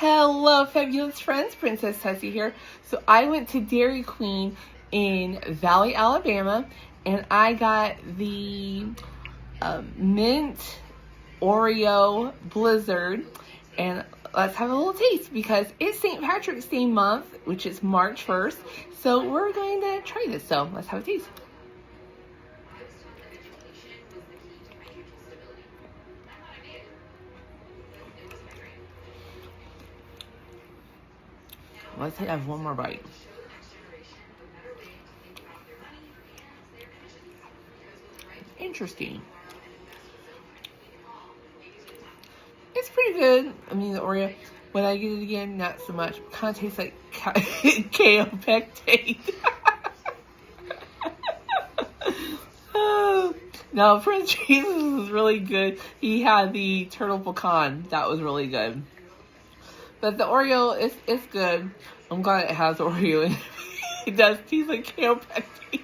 Hello, fabulous friends. Princess Tessa here. So I went to Dairy Queen in Valley, Alabama, and I got the mint Oreo Blizzard. And let's have a little taste because it's St. Patrick's Day month, which is March 1st. So we're going to try this. So let's have a taste. Let's have one more bite. Interesting. It's pretty good. I mean, the Oreo, when I get it again, not so much. It kind of tastes like kaopectate. No, Prince Jesus was really good. He had the turtle pecan. That was really good. But the Oreo, it's good. I'm glad it has Oreo in it. It does taste like kaopectate.